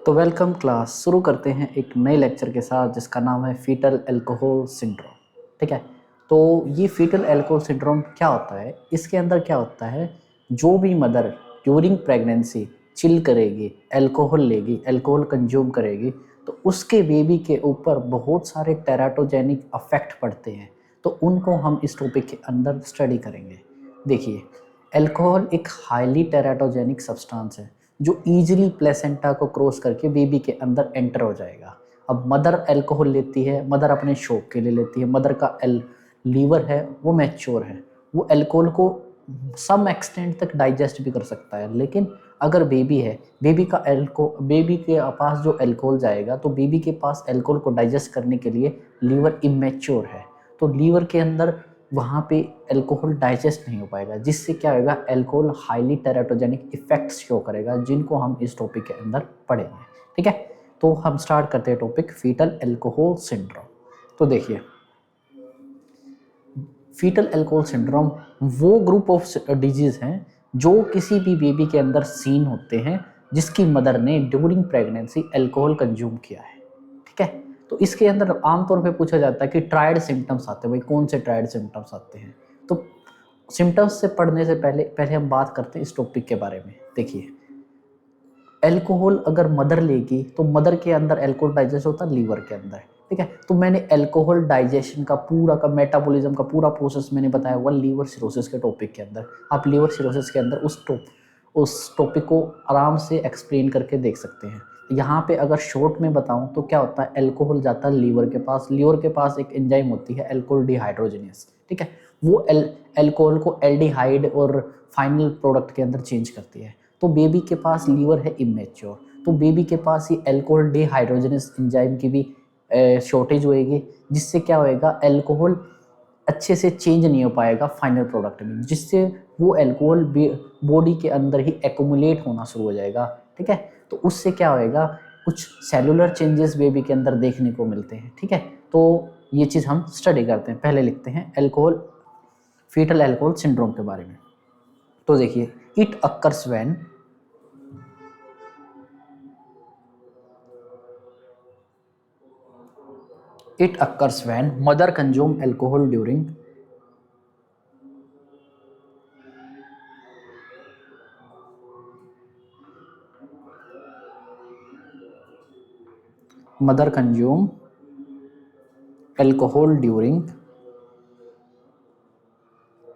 तो welcome class, शुरू करते हैं एक नए लेक्चर के साथ जिसका नाम है फीटल अल्कोहल सिंड्रोम। ठीक है, तो ये फीटल अल्कोहल सिंड्रोम क्या होता है? इसके अंदर क्या होता है, जो भी मदर ड्यूरिंग प्रेगनेंसी चिल करेगी, अल्कोहल लेगी, अल्कोहल कंज्यूम करेगी, तो उसके बेबी के ऊपर बहुत सारे टेराटोजेनिक अफेक्ट पड़ते हैं। तो उनको हम इस टॉपिक के अंदर स्टडी करेंगे। देखिए, अल्कोहल एक हाईली टेराटोजेनिक सब्सटेंस है जो ईजिली प्लेसेंटा को क्रॉस करके बेबी के अंदर एंटर हो जाएगा। अब मदर अल्कोहल लेती है, मदर अपने शौक के लिए लेती है, मदर का लीवर है वो मैच्योर है, वो अल्कोहल को सम एक्सटेंट तक डाइजेस्ट भी कर सकता है। लेकिन अगर बेबी है, बेबी के पास जो अल्कोहल जाएगा, तो बेबी के पास अल्कोहल को डाइजेस्ट करने के लिए लीवर इमेच्योर है, तो लीवर के अंदर वहाँ पे अल्कोहल डाइजेस्ट नहीं हो पाएगा, जिससे क्या होगा, alcohol highly teratogenic effects show करेगा, जिनको हम इस टॉपिक के अंदर पढ़ेंगे। ठीक है, तो हम स्टार्ट करते हैं टॉपिक फीटल अल्कोहल सिंड्रोम। तो देखिए, फीटल अल्कोहल सिंड्रोम वो ग्रुप ऑफ डिजीज हैं जो किसी भी बेबी के अंदर सीन होते हैं जिसकी मदर ने ड्यूरिंग प्रेगनेंसी अल्कोहल कंज्यूम किया है। ठीक है, तो इसके अंदर आमतौर पे पूछा जाता है कि ट्रायड सिम्टम्स आते हैं, भाई कौन से ट्रायड सिम्टम्स आते हैं। तो सिम्टम्स से पढ़ने से पहले हम बात करते हैं इस टॉपिक के बारे में। देखिए, अल्कोहल अगर मदर लेगी तो मदर के अंदर अल्कोहल डाइजेस्ट होता है लीवर के अंदर। ठीक है, तो मैंने अल्कोहल डाइजेशन का पूरा का मेटाबॉलिज्म का पूरा प्रोसेस मैंने बताया हुआ लीवर सिरोसिस के टॉपिक के अंदर। आप लीवर सिरोसिस के अंदर उस टॉपिक को आराम से एक्सप्लेन करके देख सकते हैं। यहाँ पे अगर शॉर्ट में बताऊं तो क्या होता है, अल्कोहल जाता है लीवर के पास, लीवर के पास एक एंजाइम होती है अल्कोहल डिहाइड्रोजिनेस। ठीक है, वो अल्कोहल को एल्डिहाइड और फाइनल प्रोडक्ट के अंदर चेंज करती है। तो बेबी के पास लीवर है इमेच्योर, तो बेबी के पास ही अल्कोहल डिहाइड्रोजिनेस एंजाइम की भी शॉर्टेज होएगी, जिससे क्या होएगा, अल्कोहल अच्छे से चेंज नहीं हो पाएगा फाइनल प्रोडक्ट में, जिससे वो अल्कोहल बॉडी के अंदर ही एक्यूमुलेट होना शुरू हो जाएगा। ठीक है, तो उससे क्या होएगा, कुछ सेलुलर चेंजेस बेबी के अंदर देखने को मिलते हैं। ठीक है, तो ये चीज़ हम स्टडी करते हैं। पहले लिखते हैं अल्कोहल फीटल अल्कोहल सिंड्रोम के बारे में। तो देखिए, it occurs when mother consume alcohol during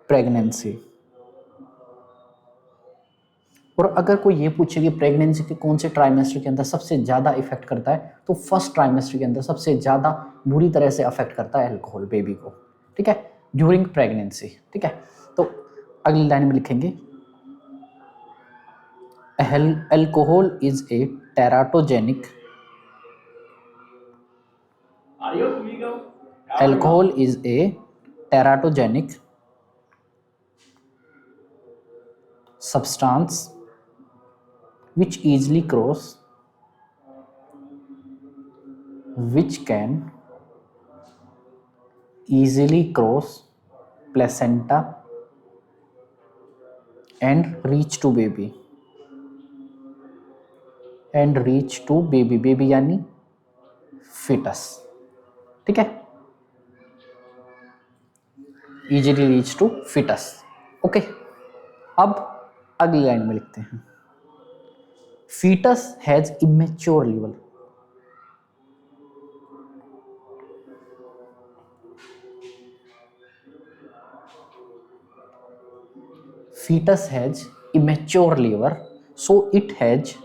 pregnancy. और अगर कोई ये पूछे कि प्रेगनेंसी के कौन से ट्राइमेस्टर के अंदर सबसे ज़्यादा इफेक्ट करता है, तो फर्स्ट ट्राइमेस्टर के अंदर सबसे ज़्यादा बुरी तरह से अफेक्ट करता है अल्कोहल बेबी को। ठीक है, ड्यूरिंग प्रेगनेंसी। ठीक है, तो अगली लाइन में लिखेंगे, alcohol is a teratogenic substance which can easily cross placenta and reach to baby baby यानी fetus। ठीक है, easily reach to fetus। Okay, अब अगली लाइन में लिखते हैं, fetus has immature liver। Fetus has immature liver, so it has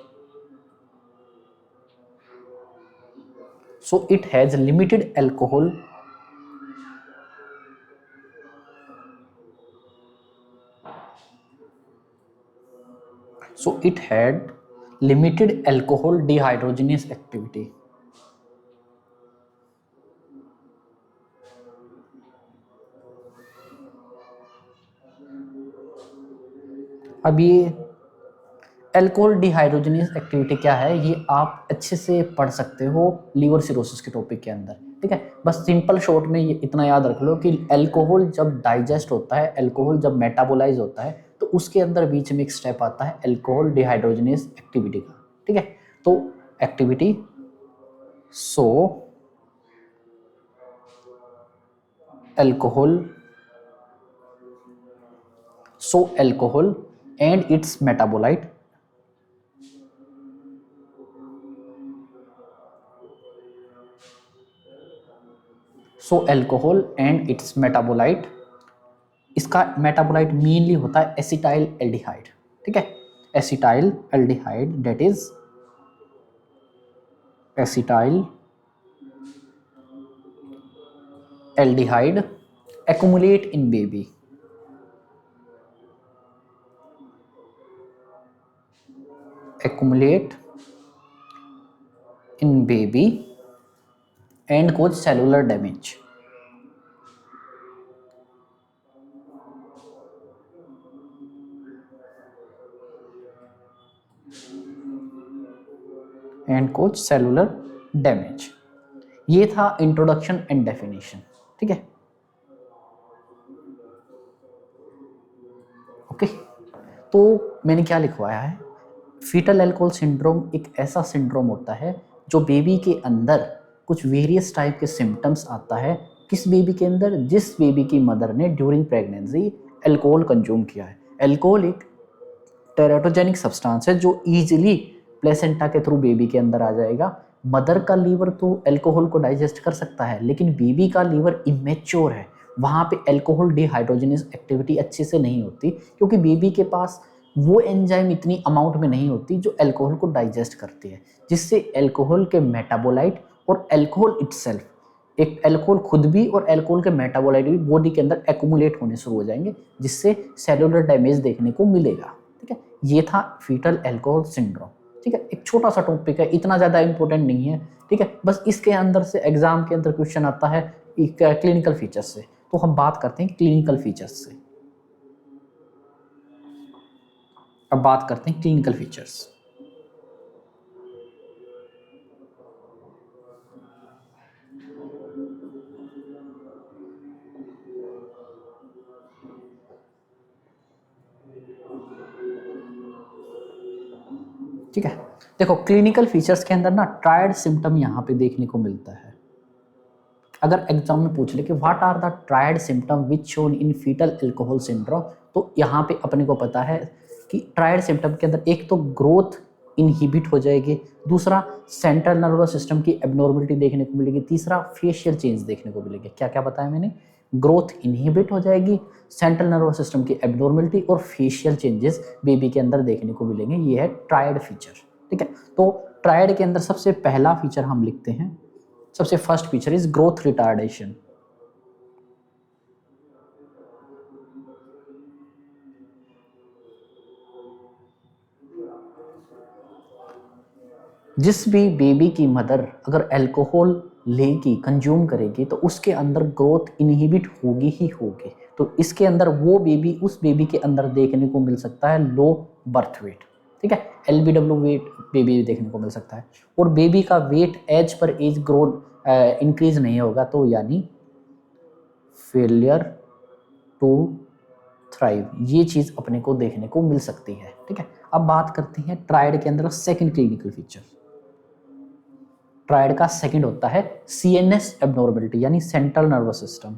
limited alcohol dehydrogenase activity। अब ये अल्कोहल डिहाइड्रोजनेस एक्टिविटी क्या है, ये आप अच्छे से पढ़ सकते हो लीवर सिरोसिस के टॉपिक के अंदर। ठीक है, बस सिंपल शॉर्ट में ये इतना याद रख लो कि अल्कोहल जब डाइजेस्ट होता है, अल्कोहल जब मेटाबोलाइज होता है, तो उसके अंदर बीच में एक स्टेप आता है अल्कोहल डिहाइड्रोजनेस एक्टिविटी का। ठीक है, तो activity so alcohol and its metabolite इसका मेटाबोलाइट मेनली होता है एसिटाइल एल्डिहाइड, ठीक है, acetyl aldehyde, that is acetyl aldehyde accumulate in baby, and cause cellular damage. ये था इंट्रोडक्शन एंड डेफिनेशन, ठीक है, ओके। तो मैंने क्या लिखवाया है, फीटल एल्कोहल सिंड्रोम एक ऐसा सिंड्रोम होता है जो बेबी के अंदर कुछ वेरियस टाइप के सिम्टम्स आता है, किस बेबी के अंदर, जिस बेबी की मदर ने ड्यूरिंग प्रेगनेंसी अल्कोहल कंज्यूम किया है। अल्कोहल एक टेराटोजेनिक सब्सटेंस है जो इजीली प्लेसेंटा के थ्रू बेबी के अंदर आ जाएगा। मदर का लीवर तो अल्कोहल को डाइजेस्ट कर सकता है, लेकिन बेबी का लीवर इमेच्योर है, वहाँ पे अल्कोहल डिहाइड्रोजनेस एक्टिविटी अच्छे से नहीं होती, क्योंकि बेबी के पास वो एंजाइम इतनी अमाउंट में नहीं होती जो अल्कोहल को डाइजेस्ट करती है, जिससे अल्कोहल के मेटाबोलाइट और अल्कोहल इटसेल्फ, एक अल्कोहल खुद भी और अल्कोहल के मेटाबोलाइट भी बॉडी के अंदर एक्यूमुलेट होने शुरू हो जाएंगे, जिससे सेलुलर डैमेज देखने को मिलेगा, ठीक है। ये था फीटल अल्कोहल सिंड्रोम, ठीक है, एक छोटा सा टॉपिक है, इतना ज़्यादा इंपॉर्टेंट नहीं है, ठीक है, बस इसके अंदर से एग्जाम के अंदर क्वेश्चन आता है क्लिनिकल फीचर्स से, तो हम बात करते हैं क्लिनिकल फीचर्स से। अब बात करते हैं क्लिनिकल फीचर्स। ठीक है, देखो क्लिनिकल फीचर्स के अंदर ना ट्रायड सिम्टम यहाँ पे देखने को मिलता है। अगर एग्जाम में पूछ ले कि what are the triad symptom which shown in fetal alcohol syndrome, तो यहाँ पे अपने को पता है कि ट्रायड सिम्टम के अंदर एक तो ग्रोथ इनहिबिट हो जाएगी, दूसरा सेंट्रल नर्वस सिस्टम की एबनॉर्मलिटी देखने को मिलेगी, तीसरा फेशियल चेंज देखने को मिलेगी। क्या क्या बताया मैंने, ग्रोथ इनहिबिट हो जाएगी, सेंट्रल नर्वस सिस्टम की एबनॉर्मलिटी और फेशियल चेंजेस बेबी के अंदर देखने को मिलेंगे। ये है ट्रायड फीचर, ठीक है। तो ट्रायड के अंदर सबसे पहला फीचर हम लिखते हैं, सबसे first feature is growth retardation. जिस भी बेबी की मदर अगर अल्कोहल लेगी, कंज्यूम करेगी, तो उसके अंदर ग्रोथ इनहिबिट होगी ही होगी। तो इसके अंदर वो बेबी, उस बेबी के अंदर देखने को मिल सकता है लो बर्थ वेट, ठीक है, LBW वेट बेबी देखने को मिल सकता है, और बेबी का weight as per age growth increase नहीं होगा, तो यानी फेलियर टू थ्राइव, ये चीज़ अपने को देखने को मिल सकती है, ठीक है। अब बात करते हैं ट्रायड के अंदर सेकंड क्लिनिकल फीचर। ट्रायड का सेकंड होता है CNS एबनॉर्मलिटी, यानी central nervous system.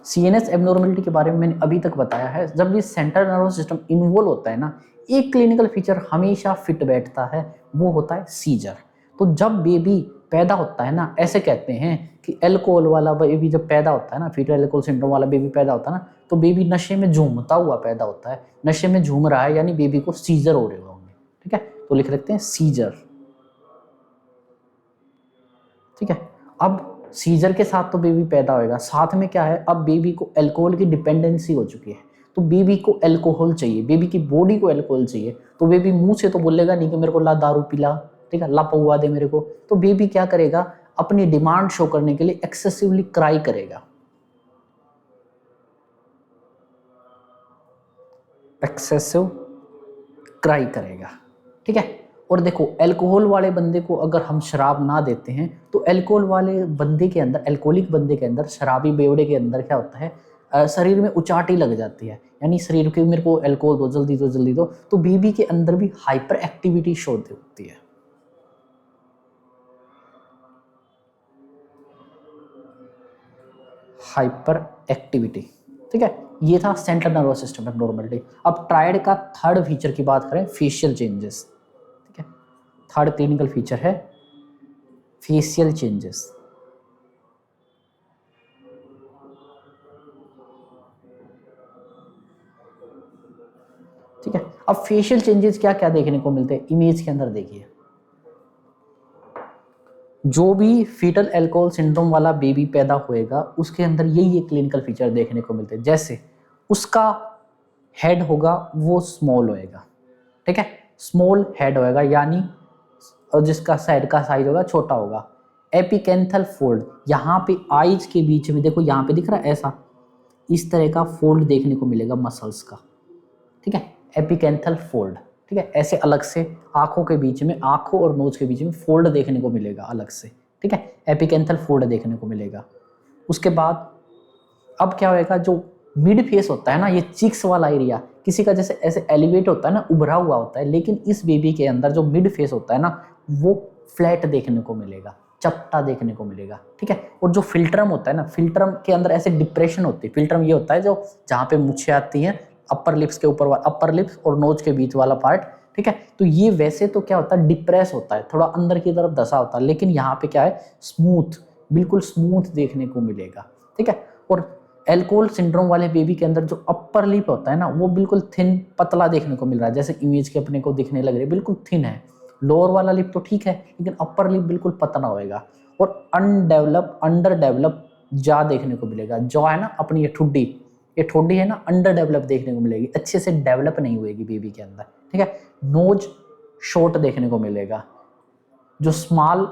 CNS abnormality के बारे में मैंने अभी तक बताया है। जब भी सेंट्रल नर्वस सिस्टम इन्वॉल्व होता है ना, एक क्लिनिकल फीचर हमेशा फिट बैठता है, वो होता है सीजर। तो जब बेबी पैदा होता है ना, ऐसे कहते हैं कि अल्कोहल वाला बेबी जब पैदा होता है ना, फीटल अल्कोहल सिंड्रोम वाला बेबी पैदा होता है ना, तो बेबी नशे में झूमता हुआ पैदा होता है। नशे में झूम रहा है यानी बेबी को सीजर हो रहे होंगे, ठीक है, तो लिख रखते हैं सीजर, ठीक है। अब सीजर के साथ तो बेबी पैदा होएगा, साथ में क्या है, अब बेबी को अल्कोहल की डिपेंडेंसी हो चुकी है, तो बेबी को अल्कोहल चाहिए, बेबी की बॉडी को अल्कोहल चाहिए। तो बेबी मुंह से तो बोलेगा नहीं कि मेरे को ला दारू पिला, ठीक है, ला पौवा दे मेरे को। तो बेबी क्या करेगा, अपनी डिमांड शो करने के लिए एक्सेसिवली क्राई करेगा, एक्सेसिव क्राई करेगा, ठीक है। और देखो अल्कोहल वाले बंदे को अगर हम शराब ना देते हैं, तो अल्कोहल वाले बंदे के अंदर, अल्कोहलिक बंदे के अंदर, शराबी बेवड़े के अंदर क्या होता है, शरीर में उचाटी लग जाती है, यानी शरीर के मेरे को अल्कोहल दो जल्दी दो जल्दी दो, तो बेबी के अंदर भी हाइपर एक्टिविटी शो होती है। हाइपर एक्टिविटी, ठीक है। ये था सेंट्रल नर्वस सिस्टम एब्नॉर्मलिटी। अब ट्रायड का थर्ड फीचर की बात करें, फेशियल चेंजेस, ठीक है। थर्ड क्लिनिकल फीचर है फेशियल चेंजेस। ठीक है। अब फेशियल चेंजेस क्या क्या देखने को मिलते हैं, इमेज के अंदर देखिए। जो भी फीटल अल्कोहल सिंड्रोम वाला बेबी पैदा होएगा उसके अंदर यही क्लिनिकल फीचर देखने को मिलते हैं। जैसे उसका हेड होगा वो स्मॉल होएगा, ठीक है, स्मॉल हेड होएगा, यानी और जिसका साइड का साइज होगा छोटा होगा। एपिकेंथल फोल्ड, यहाँ पे आईज के बीच में देखो, यहाँ पे दिख रहा है ऐसा, इस तरह का फोल्ड देखने को मिलेगा मसल्स का, ठीक है, एपिकेंथल फोल्ड, ठीक है। ऐसे अलग से आंखों के बीच में, आंखों और नोज के बीच में फोल्ड देखने को मिलेगा अलग से, ठीक है, एपिकेंथल फोल्ड देखने को मिलेगा। उसके बाद अब क्या होएगा, जो मिड फेस होता है ना, ये चिक्स वाला एरिया किसी का जैसे ऐसे एलिवेट होता है ना, उभरा हुआ होता है, लेकिन इस बेबी के अंदर जो मिड फेस होता है ना, वो फ्लैट देखने को मिलेगा, चपटा देखने को मिलेगा, ठीक है। और जो फिल्ट्रम होता है ना, फिल्ट्रम के अंदर ऐसे डिप्रेशन होती है। फिल्ट्रम ये होता है जो जहाँ पे मुच्छें आती हैं, अपर लिप्स के ऊपर, अपर लिप्स और नोज के बीच वाला पार्ट, ठीक है। तो ये वैसे तो क्या होता है, डिप्रेस होता है, थोड़ा अंदर की तरफ धसा होता है, लेकिन यहाँ पे क्या है, स्मूथ, बिल्कुल स्मूथ देखने को मिलेगा, ठीक है। और अल्कोहल सिंड्रोम वाले बेबी के अंदर जो अपर लिप होता है ना, वो बिल्कुल थिन, पतला देखने को मिल रहा है, जैसे इमेज के अपने को दिखने लग रही है, बिल्कुल थिन है। लोअर वाला लिप तो ठीक है, लेकिन अपर लिप बिल्कुल पतला होएगा। और अनडेवलप, अंडर डेवलप जा देखने को मिलेगा। जॉ है ना अपनी, ये ठोडी है ना, अंडर डेवलप देखने को मिलेगी, अच्छे से डेवलप नहीं हुएगी बेबी के अंदर, ठीक है। नोज शॉर्ट देखने को मिलेगा। जो स्मॉल,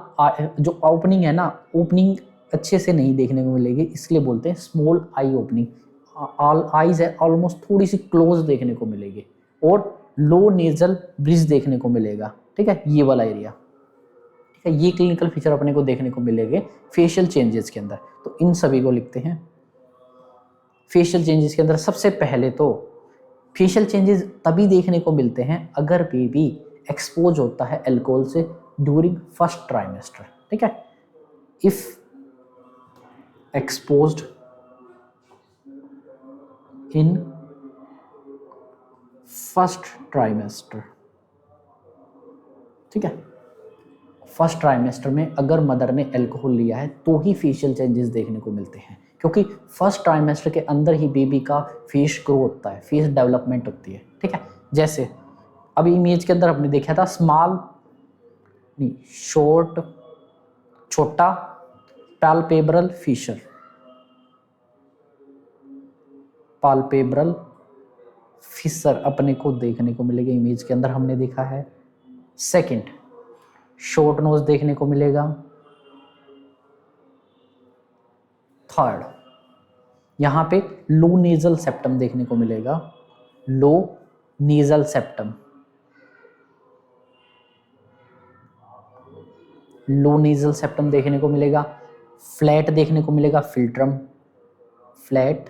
जो ओपनिंग है ना, ओपनिंग अच्छे से नहीं देखने को मिलेगी, इसलिए बोलते हैं small I opening. All eyes है ऑलमोस्ट थोड़ी सी क्लोज देखने को मिलेगी। और लो नेजल ब्रिज देखने को मिलेगा, ठीक है, ये वाला एरिया, ठीक है। ये क्लिनिकल फीचर अपने को देखने को मिलेंगे फेशियल चेंजेस के अंदर। तो इन सभी को लिखते हैं। फेशियल चेंजेस के अंदर सबसे पहले तो फेशियल चेंजेस तभी देखने को मिलते हैं अगर बेबी एक्सपोज होता है अल्कोहल से ड्यूरिंग फर्स्ट ट्राइमेस्टर, ठीक है। If exposed in first trimester, ठीक है, फर्स्ट ट्राइमेस्टर में अगर मदर ने अल्कोहल लिया है तो ही फेशियल चेंजेस देखने को मिलते हैं, क्योंकि फर्स्ट ट्राइमेस्टर के अंदर ही बेबी का फेस ग्रो होता है, फेस डेवलपमेंट होती है, ठीक है। जैसे अभी इमेज के अंदर हमने देखा था, स्मॉल नहीं, शॉर्ट, छोटा, पाल्पेब्रल फीचर, पाल्पेब्रल फिशर अपने को देखने को मिलेगा इमेज के अंदर, हमने देखा है। सेकंड, शॉर्ट नोज देखने को मिलेगा। थर्ड, यहाँ पे लो नेजल सेप्टम देखने को मिलेगा, लो नेजल सेप्टम, लो नेजल सेप्टम देखने को मिलेगा। फ्लैट देखने को मिलेगा, फिल्ट्रम, फ्लैट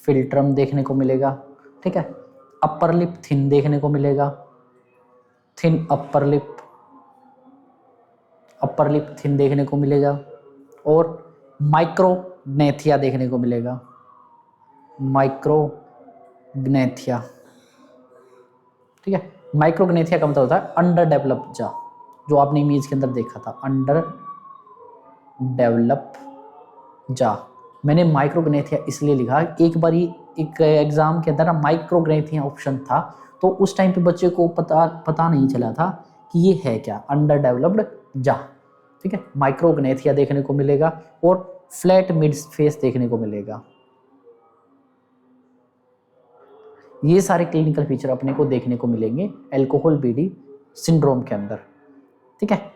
फिल्ट्रम देखने को मिलेगा, ठीक है। अपर लिप थिन देखने को मिलेगा, thin upper lip, upper lip thin देखने को मिलेगा। और माइक्रोग्नेथिया देखने को मिलेगा, माइक्रोग्नेथिया, ठीक है। माइक्रोग्नेथिया का मतलब होता है अंडर डेवलप जा, जो आपने इमेज के अंदर देखा था, अंडर डेवलप जा। मैंने माइक्रोग्नेथिया इसलिए लिखा, एक बार एक एग्जाम के अंदर माइक्रोग्नेथिया ऑप्शन था, तो उस टाइम पे बच्चे को पता नहीं चला था कि ये है क्या, अंडर डेवलप्ड जा, ठीक है। माइक्रोग्नेथिया देखने को मिलेगा और फ्लैट मिड फेस देखने को मिलेगा। ये सारे क्लिनिकल फीचर अपने को देखने को मिलेंगे अल्कोहल बीडी सिंड्रोम के अंदर, ठीक है।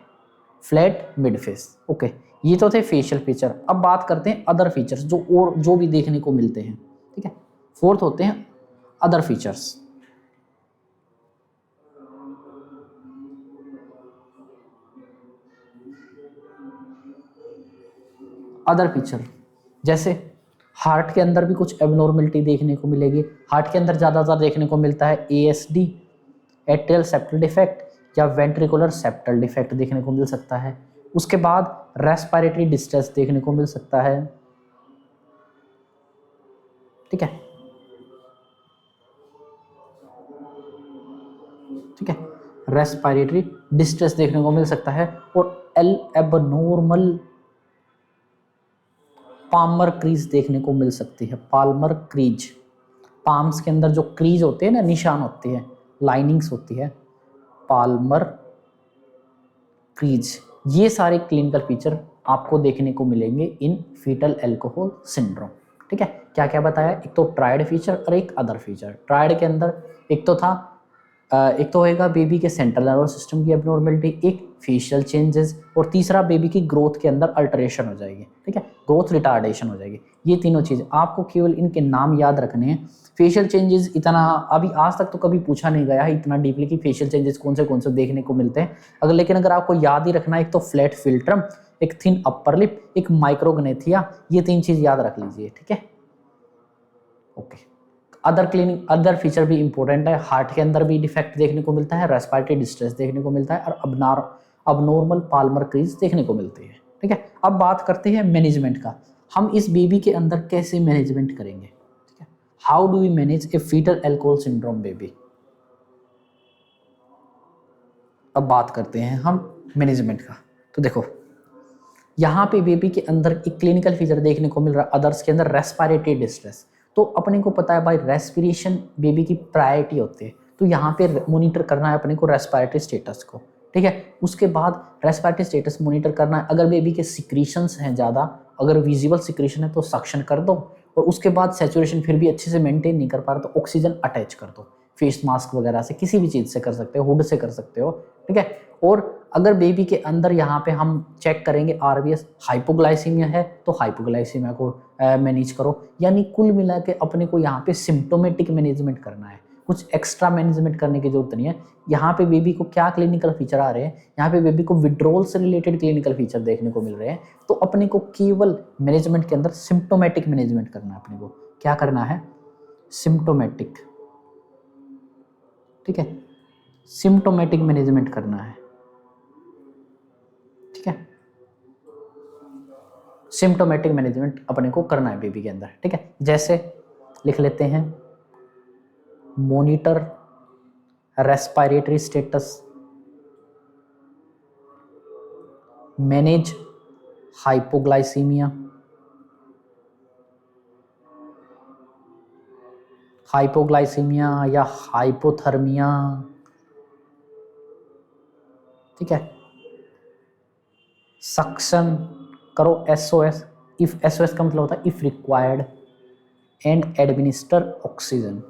Flat mid face, okay. ये तो थे फेशियल फीचर। अब बात करते हैं अदर फीचर्स जो भी देखने को मिलते हैं, ठीक है। फोर्थ होते हैं अदर फीचर्स। अदर फीचर जैसे हार्ट के अंदर भी कुछ एबनॉर्मलिटी देखने को मिलेगी। हार्ट के अंदर ज़्यादातर देखने को मिलता है ASD, एट्रियल सेप्टल डिफेक्ट, या वेंट्रिकुलर सेप्टल डिफेक्ट देखने को मिल सकता है। उसके बाद रेस्पिरेटरी डिस्ट्रेस देखने को मिल सकता है। ठीक है, ठीक है, रेस्पिरेटरी डिस्ट्रेस देखने को मिल सकता है। और एबनॉर्मल पाल्मर क्रीज देखने को मिल सकती है। पाल्मर क्रीज, पाम्स के अंदर जो क्रीज होते हैं ना, निशान होती है, लाइनिंग्स होती है, पाल्मर क्रीज, ये सारे क्लिनिकल फीचर आपको देखने को मिलेंगे इन फीटल एल्कोहल सिंड्रोम। ठीक है, क्या क्या बताया, एक तो ट्रायड फीचर और एक अदर फीचर। ट्रायड के अंदर एक तो होएगा बेबी के सेंट्रल नर्वस सिस्टम की एबनॉर्मलिटी, एक फेशियल चेंजेस, और तीसरा बेबी की ग्रोथ के अंदर अल्टरेशन हो जाएगी। ठीक है, ग्रोथ रिटार्डेशन हो जाएगी। ये तीनों चीज़ आपको केवल इनके नाम याद रखने हैं। फेशियल चेंजेस इतना अभी आज तक तो कभी पूछा नहीं गया है इतना डीपली कि फेशियल चेंजेस कौन से देखने को मिलते हैं। लेकिन अगर आपको याद ही रखना है, एक तो फ्लैट फिल्ट्रम, एक थिन अपर लिप, एक माइक्रोग्नेथिया, ये 3 चीज़ याद रख लीजिए। ठीक है, ओके। अदर फीचर भी इंपॉर्टेंट है। हार्ट के अंदर भी डिफेक्ट देखने को मिलता है, रेस्पिरेटरी डिस्ट्रेस देखने को मिलता है, और अबनॉर्मल पाल्मर क्रीज देखने को मिलती है। ठीक है, अब बात करते हैं मैनेजमेंट का। हम इस बेबी के अंदर कैसे मैनेजमेंट करेंगे? ठीक है, how do we manage a fetal alcohol syndrome baby. अब बात करते हैं हम मैनेजमेंट का। तो देखो, यहाँ पे बेबी के अंदर एक क्लिनिकल फीचर देखने को मिल रहा है, अदर्स के अंदर रेस्पिरेटरी डिस्ट्रेस। तो अपने को पता है भाई, रेस्पिरेशन बेबी की प्रायोरिटी होती है, तो यहाँ पे मॉनिटर करना है अपने को रेस्पिरेटरी स्टेटस को। ठीक है, उसके बाद रेस्पिरेटरी स्टेटस मॉनिटर करना है। अगर बेबी के सिक्रीशंस हैं ज़्यादा, अगर विजिबल सिक्रीशन है तो सक्शन कर दो, और उसके बाद सैचुरेशन फिर भी अच्छे से मेंटेन नहीं कर पा रहा तो ऑक्सीजन अटैच कर दो, फेस मास्क वगैरह से, किसी भी चीज़ से कर सकते हो, हुड से कर सकते हो। ठीक है, और अगर बेबी के अंदर यहाँ पे हम चेक करेंगे RBS, हाइपोग्लाइसीमिया है तो हाइपोग्लाइसीमिया को मैनेज करो। यानी कुल मिला के अपने को यहाँ पे सिम्टोमेटिक मैनेजमेंट करना है, कुछ एक्स्ट्रा मैनेजमेंट करने की जरूरत नहीं है। यहाँ पे बेबी को क्या क्लिनिकल फीचर आ रहे हैं, यहाँ पे बेबी को विड्रॉल से रिलेटेड क्लिनिकल फीचर देखने को मिल रहे हैं। तो अपने को केवल मैनेजमेंट के अंदर सिम्टोमेटिक मैनेजमेंट करना है। अपने को क्या करना है, सिम्टोमेटिक। ठीक है, सिम्टोमेटिक मैनेजमेंट करना है। ठीक है, सिम्टोमेटिक मैनेजमेंट अपने को करना है बेबी के अंदर। ठीक है, जैसे लिख लेते हैं, monitor respiratory status, manage hypoglycaemia, या हाइपोथर्मिया। ठीक है, सक्शन करो SOS, इफ SOS का मतलब होता है if required, and administer oxygen.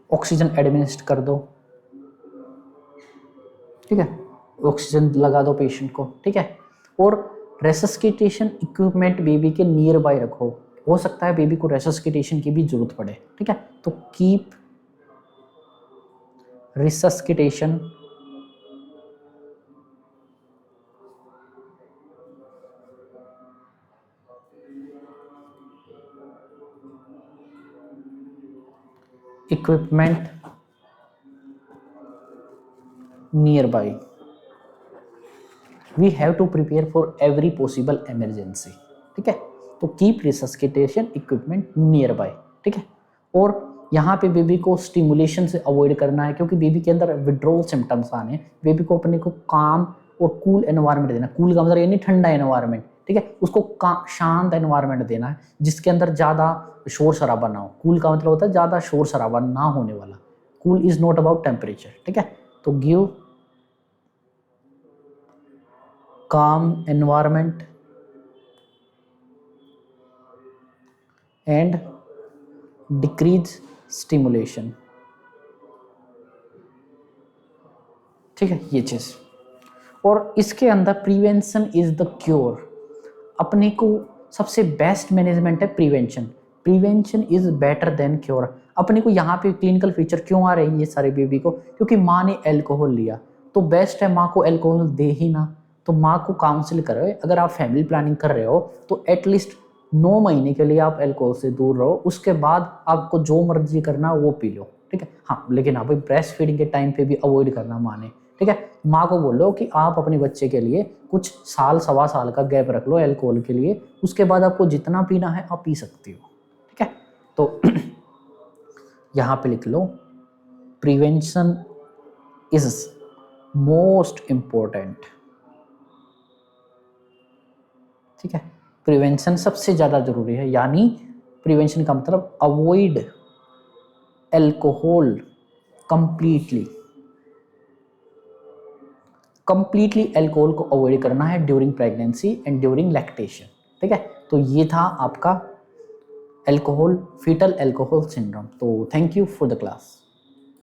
Oxygen administer कर दो। ठीक है, ऑक्सीजन लगा दो पेशेंट को। ठीक है, और रेसस्किटेशन इक्विपमेंट बेबी के नियर बाय रखो। हो सकता है बेबी को रेसस्किटेशन की भी जरूरत पड़े। ठीक है, तो keep resuscitation equipment nearby. We have to prepare for every possible emergency. ठीक है, तो keep resuscitation equipment nearby. ठीक है, और यहाँ पे बेबी को स्टिमुलेशन से अवॉइड करना है, क्योंकि बेबी के अंदर विड्रॉल सिम्टम्स आने हैं। बेबी को अपने को काम और कूल एनवायरनमेंट देना। कूल का मतलब यानी ठंडा एनवायरनमेंट। ठीक है, उसको शांत एनवायरनमेंट देना है, जिसके अंदर ज़्यादा शोर शराबा ना हो। कूल का मतलब होता है ज़्यादा शोर शराबा ना होने वाला। Cool is not about temperature. ठीक है, तो गिव काम एनवायरनमेंट एंड डिक्रीज स्टिमुलेशन। ठीक है, ये चीज। और इसके अंदर प्रिवेंशन इज द क्योर। अपने को सबसे बेस्ट मैनेजमेंट है prevention. Prevention is better than cure. अपने को यहाँ पे क्लिनिकल फीचर क्यों आ रहे हैं ये सारे बेबी को, क्योंकि माँ ने एल्कोहल लिया, तो बेस्ट है माँ को एल्कोहल दे ही ना। तो माँ को काउंसिल करो। अगर आप फैमिली प्लानिंग कर रहे हो तो एटलीस्ट 9 महीने के लिए आप अल्कोहल से दूर रहो, उसके बाद आपको जो मर्जी करना वो पी लो, ठीक है। हाँ, लेकिन आप ब्रेस्ट फीडिंग के टाइम पे भी अवॉइड करना माँ ने, ठीक है। माँ को बोलो कि आप अपने बच्चे के लिए कुछ साल सवा साल का गैप रख लो अल्कोहल के लिए, उसके बाद आपको जितना पीना है आप पी सकती हो, ठीक है। तो यहाँ पे लिख लो, प्रिवेंशन इज मोस्ट इम्पोर्टेंट, ठीक है। प्रिवेंशन सबसे ज़्यादा जरूरी है, यानी प्रिवेंशन का मतलब अवॉइड अल्कोहल कंप्लीटली अल्कोहल को अवॉइड करना है during pregnancy and during lactation, ठीक है। तो ये था आपका अल्कोहल, फीटल अल्कोहल सिंड्रोम। तो thank you for the class.